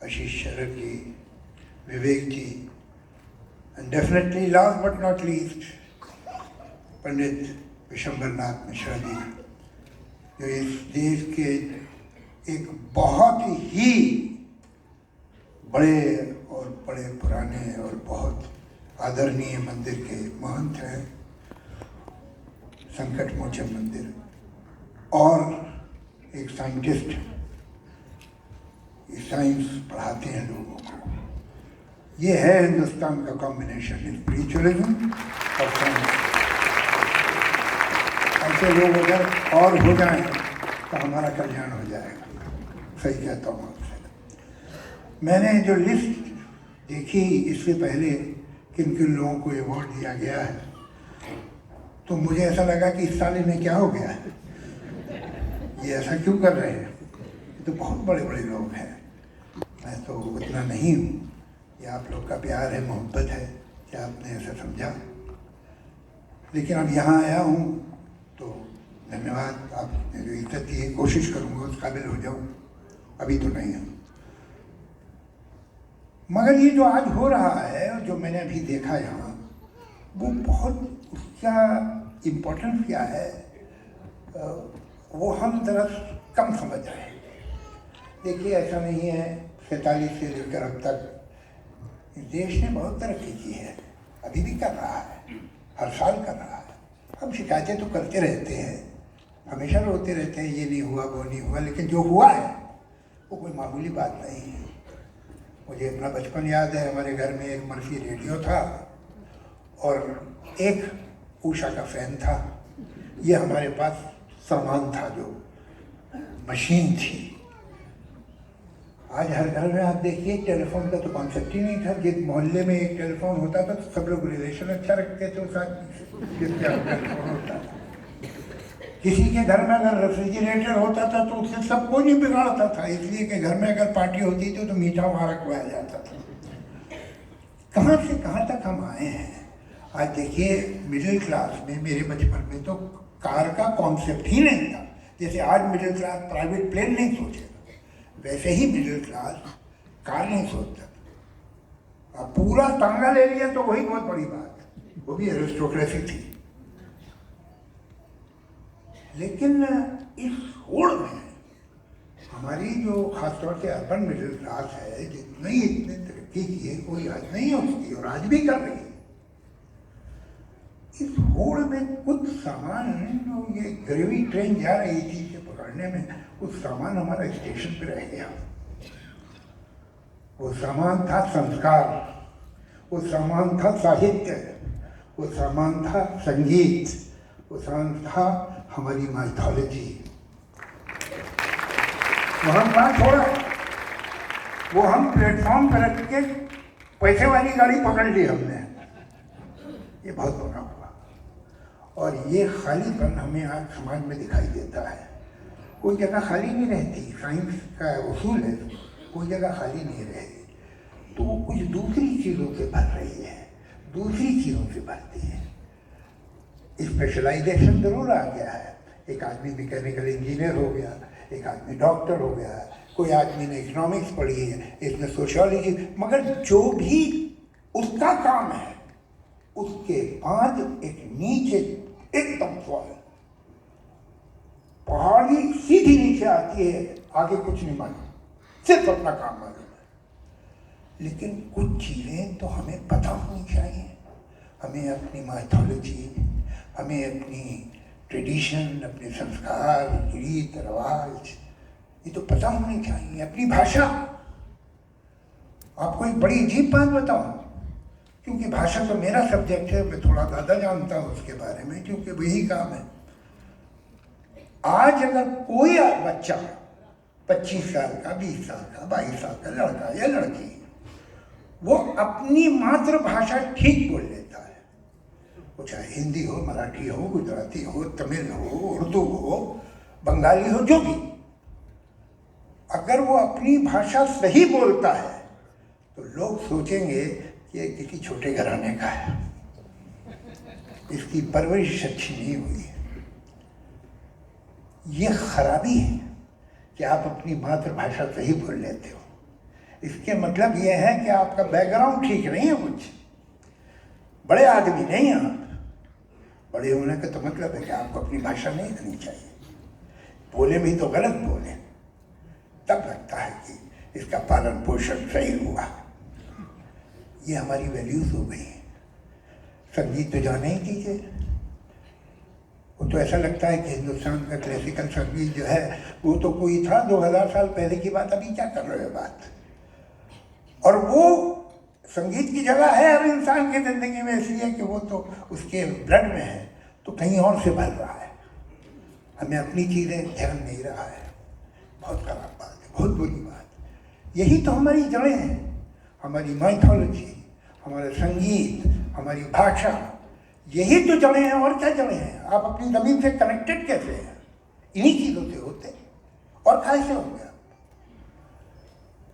Ashish Sharad ji, Vivek ji, and definitely last but not least Pandit Vishambarnath Mishra ji, जो इस देश के एक बहुत ही बड़े और बड़े पुराने और बहुत आदरणीय मंदिर के महंत हैं, संकट मोचन मंदिर, और एक साइंटिस्ट, ये साइंस पढ़ाते हैं लोगों को। ये है हिंदुस्तान का कॉम्बिनेशन, स्पिरिचुअलिज्म और साइंस। ऐसे लोग अगर और हो जाएं तो हमारा कल्याण हो जाएगा। सही कहता हूँ आपसे। मैंने जो लिस्ट देखी इससे पहले किन किन लोगों को अवार्ड दिया गया है, तो मुझे ऐसा लगा कि इस साल इन्हें क्या हो गया है, ये ऐसा क्यों कर रहे हैं। ये तो बहुत बड़े बड़े लोग हैं, मैं तो उतना नहीं हूँ। ये आप लोग का प्यार है, मोहब्बत है कि आपने ऐसा समझा। लेकिन अब यहाँ आया हूँ तो धन्यवाद, आपने जो इज्जत दी है, कोशिश करूँगा उस काबिल हो जाऊँ। अभी तो नहीं हूँ, मगर ये जो आज हो रहा है और जो मैंने अभी देखा यहाँ, वो बहुत, उसका इम्पोर्टेंस क्या है वो हम ज़रा कम समझ रहे हैं। देखिए, ऐसा नहीं है 47 से लेकर अब तक देश ने बहुत तरक्की की है, अभी भी कर रहा है, हर साल कर रहा है। हम शिकायतें तो करते रहते हैं, हमेशा रोते रहते हैं, ये नहीं हुआ वो नहीं हुआ, लेकिन जो हुआ है वो कोई मामूली बात नहीं है। मुझे अपना बचपन याद है, हमारे घर में एक मर्फी रेडियो था और एक ऊषा का फ़ैन था। ये हमारे पास सामान था, जो मशीन थी। आज हर घर में आप देखिए, टेलीफोन का तो कॉन्सेप्ट ही नहीं था। जिस मोहल्ले में एक टेलीफोन होता था तो सब लोग रिलेशन अच्छा रखते थे उस आदमी से जिसके टेलीफोन होता था। किसी के घर में अगर रेफ्रिजरेटर होता था तो उससे सब कोई नहीं बिगाड़ता था, इसलिए कि घर में अगर पार्टी होती थी तो मीठा वहाँ रखवाया जाता था। कहाँ से कहाँ तक हम आए हैं। आज देखिए, मिडिल क्लास में, मेरे बचपन में तो कार का कॉन्सेप्ट ही नहीं था। जैसे आज मिडिल क्लास प्राइवेट प्लेन नहीं सोचेगा, वैसे ही मिडिल क्लास कार नहीं सोचता। अब पूरा तांगा ले लिया तो वही बहुत बड़ी बात, वो भी एरिस्टोक्रेसी थी। लेकिन इस होड़ में हमारी जो खासतौर से अर्बन मिडिल क्लास है, जितनी इतनी तरक्की की है कोई आज नहीं है उसकी, और आज भी कर रही है। इस होड़ में कुछ सामान, जो ये गरीबी ट्रेन जा रही थी इसे पकड़ने में, कुछ सामान हमारा स्टेशन पे रह गया। वो सामान था संस्कार, वो सामान था साहित्य, वो सामान था संगीत, वो सामान था हमारी माइथोलॉजी। वो हम कहाँ छोड़ा, वो हम प्लेटफॉर्म पर रख के पैसे वाली गाड़ी पकड़ ली हमने। ये बहुत बड़ा हुआ, और ये खालीपन हमें आज समाज में दिखाई देता है। कोई जगह खाली नहीं रहती, साइंस का उसूल है, कोई जगह खाली नहीं रहती, तो वो कुछ दूसरी चीज़ों से भर रही है, दूसरी चीज़ों से भरती है। स्पेशलाइजेशन जरूर आ गया है, एक आदमी मैकेनिकल इंजीनियर हो गया, एक आदमी डॉक्टर हो गया, कोई आदमी ने इकोनॉमिक्स पढ़ी है, इसमें सोशियोलॉजी, मगर जो भी उसका काम है उसके बाद एक नीचे एकदम फॉल, पहाड़ी सीधी नीचे आती है, आगे कुछ नहीं मालूम, सिर्फ अपना काम मालूम है। लेकिन कुछ चीज़ें तो हमें पता होनी चाहिए, हमें अपनी माइथोलॉजी, हमें अपनी ट्रेडिशन, अपने संस्कार, रीत रिवाज, ये तो पता होनी चाहिए। अपनी भाषा, आपको एक बड़ी अजीब बात बताऊं, क्योंकि भाषा तो मेरा सब्जेक्ट है, मैं थोड़ा ज़्यादा जानता हूँ उसके बारे में, क्योंकि वही काम है। आज अगर कोई बच्चा 25 साल का, 20 साल का, 22 साल का लड़का या लड़की, वो अपनी मातृभाषा ठीक बोल लेता है, वो चाहे हिंदी हो, मराठी हो, गुजराती हो, तमिल हो, उर्दू हो, बंगाली हो, जो भी, अगर वो अपनी भाषा सही बोलता है तो लोग सोचेंगे कि ये किसी छोटे घराने का है, इसकी परवरिश अच्छी नहीं हुई है। ये खराबी है कि आप अपनी मातृभाषा सही बोल लेते हो, इसके मतलब ये है कि आपका बैकग्राउंड ठीक नहीं है, कुछ बड़े आदमी नहीं हैं आप। बड़े होने का तो मतलब है कि आपको अपनी भाषा नहीं करनी चाहिए, बोले भी तो गलत बोले, तब लगता है कि इसका पालन पोषण सही हुआ। ये हमारी वैल्यूज हो गई। संगीत तो जाने ही दीजिए, वो तो ऐसा लगता है कि हिंदुस्तान का क्लासिकल संगीत जो है वो तो कोई था 2000 साल पहले की बात, अभी क्या कर रहे हो बात। और वो संगीत की जगह है हर इंसान की जिंदगी में, इसलिए कि वो तो उसके ब्लड में है, तो कहीं और से भर रहा है, हमें अपनी चीज़ें ध्यान नहीं रहा है। बहुत खराब बात है, बहुत बुरी बात। यही तो हमारी जड़ें हैं, हमारी माइथोलॉजी, हमारा संगीत, हमारी भाषा, यही तो जड़ें हैं। और क्या जड़ें हैं? आप अपनी ज़मीन से कनेक्टेड कैसे हैं? इन्हीं चीज़ों से होते, और कैसे होंगे?